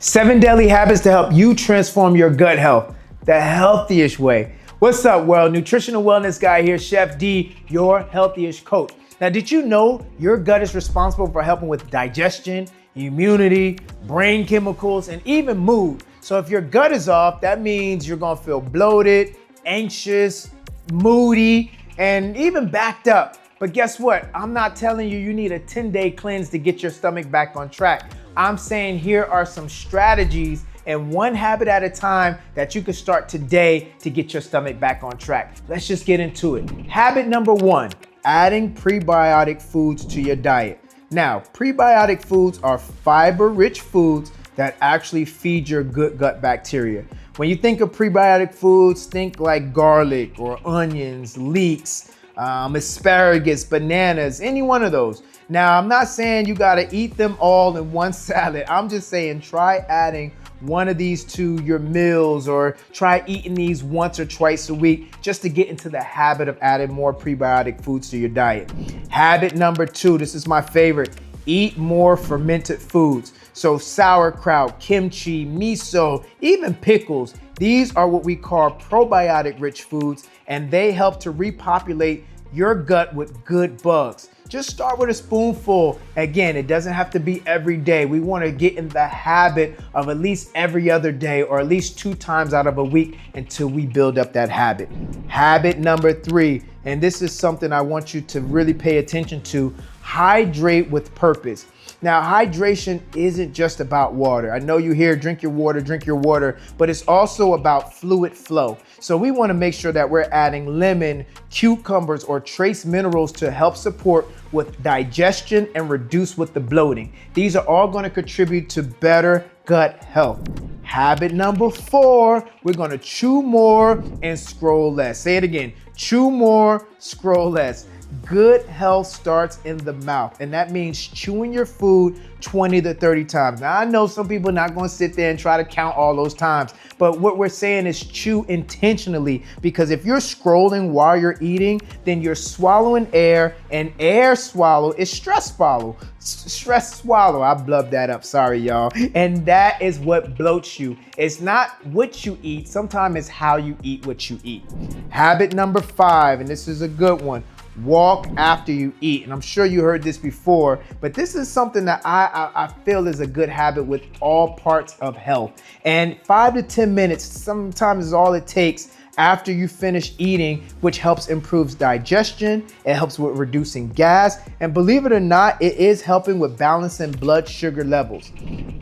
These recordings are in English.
7 daily habits to help you transform your gut health the healthiest way. What's up, world? Nutritional wellness guy here, Chef D, your healthiest coach. Now, did you know your gut is responsible for helping with digestion, immunity, brain chemicals, and even mood? So if your gut is off, that means you're gonna feel bloated, anxious, moody, and even backed up. But guess what? I'm not telling you need a 10-day cleanse to get your stomach back on track. I'm saying here are some strategies and one habit at a time that you can start today to get your stomach back on track. Let's just get into it. Habit number 1, adding prebiotic foods to your diet. Now, prebiotic foods are fiber-rich foods that actually feed your good gut bacteria. When you think of prebiotic foods, think like garlic or onions, leeks, asparagus, bananas, any one of those. Now, I'm not saying you gotta eat them all in one salad. I'm just saying try adding one of these to your meals or try eating these once or twice a week just to get into the habit of adding more prebiotic foods to your diet. Habit number 2, this is my favorite, eat more fermented foods. So sauerkraut, kimchi, miso, even pickles. These are what we call probiotic rich foods, and they help to repopulate your gut with good bugs. Just start with a spoonful. Again, it doesn't have to be every day. We want to get in the habit of at least every other day or at least 2 times out of a week until we build up that habit. Habit number 3, and this is something I want you to really pay attention to, hydrate with purpose. Now, hydration isn't just about water. I know you hear drink your water, but it's also about fluid flow. So we want to make sure that we're adding lemon, cucumbers, or trace minerals to help support with digestion and reduce with the bloating. These are all going to contribute to better gut health. Habit number 4, we're going to chew more and scroll less. Say it again, chew more, scroll less. Good health starts in the mouth, and that means chewing your food 20 to 30 times. Now, I know some people are not going to sit there and try to count all those times, but what we're saying is chew intentionally, because if you're scrolling while you're eating, then you're swallowing air, and air swallow is stress swallow. Stress swallow, I blubbed that up, sorry y'all. And that is what bloats you. It's not what you eat, sometimes it's how you eat what you eat. Habit number 5, and this is a good one. Walk after you eat. And I'm sure you heard this before, but this is something that I feel is a good habit with all parts of health. And 5 to 10 minutes sometimes is all it takes after you finish eating, which helps improve digestion. It helps with reducing gas. And believe it or not, it is helping with balancing blood sugar levels.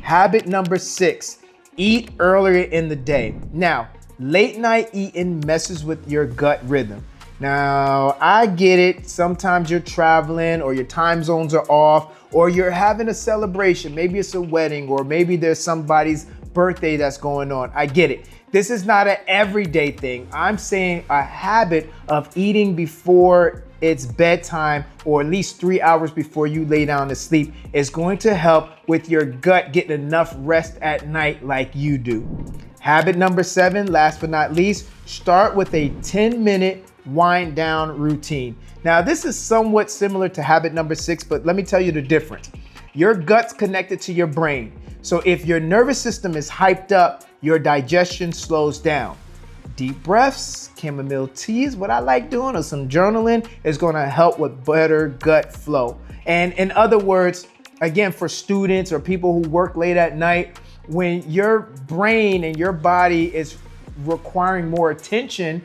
Habit number 6, eat earlier in the day. Now, late night eating messes with your gut rhythm. Now, I get it. Sometimes you're traveling or your time zones are off or you're having a celebration. Maybe it's a wedding or maybe there's somebody's birthday that's going on. I get it. This is not an everyday thing. I'm saying a habit of eating before it's bedtime or at least 3 hours before you lay down to sleep is going to help with your gut getting enough rest at night like you do. Habit number 7, last but not least, start with a 10-minute wind down routine. Now, this is somewhat similar to habit number 6, but let me tell you the difference. Your gut's connected to your brain. So if your nervous system is hyped up, your digestion slows down. Deep breaths, chamomile teas, what I like doing, or some journaling is gonna help with better gut flow. And in other words, again, for students or people who work late at night, when your brain and your body is requiring more attention,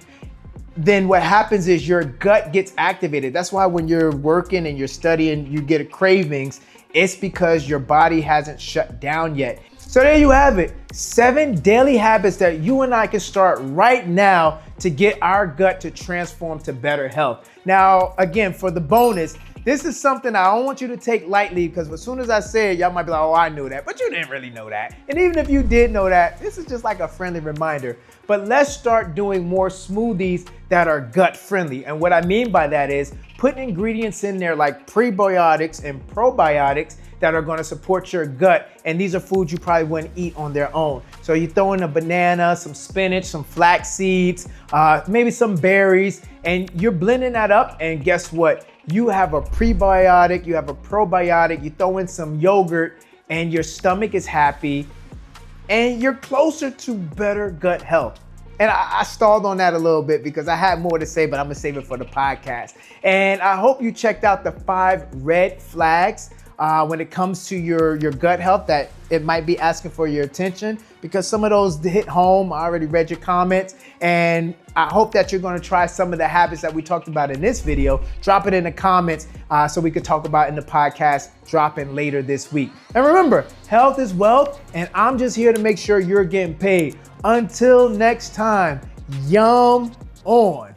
then what happens is your gut gets activated. That's why when you're working and you're studying, you get cravings. It's because your body hasn't shut down yet. So there you have it, 7 daily habits that you and I can start right now to get our gut to transform to better health. Now, again, for the bonus, this is something I don't want you to take lightly, because as soon as I say it, y'all might be like, oh, I knew that, but you didn't really know that. And even if you did know that, this is just like a friendly reminder. But let's start doing more smoothies that are gut friendly. And what I mean by that is putting ingredients in there like prebiotics and probiotics that are gonna support your gut. And these are foods you probably wouldn't eat on their own. So you throw in a banana, some spinach, some flax seeds, maybe some berries, and you're blending that up, and guess what? You have a prebiotic, you have a probiotic, you throw in some yogurt, and your stomach is happy, and you're closer to better gut health. And I stalled on that a little bit because I had more to say, but I'm gonna save it for the podcast. And I hope you checked out the 5 red flags when it comes to your gut health that it might be asking for your attention, because some of those hit home. I already read your comments, and I hope that you're gonna try some of the habits that we talked about in this video. Drop it in the comments so we could talk about in the podcast dropping later this week. And remember, health is wealth, and I'm just here to make sure you're getting paid. Until next time, yum on.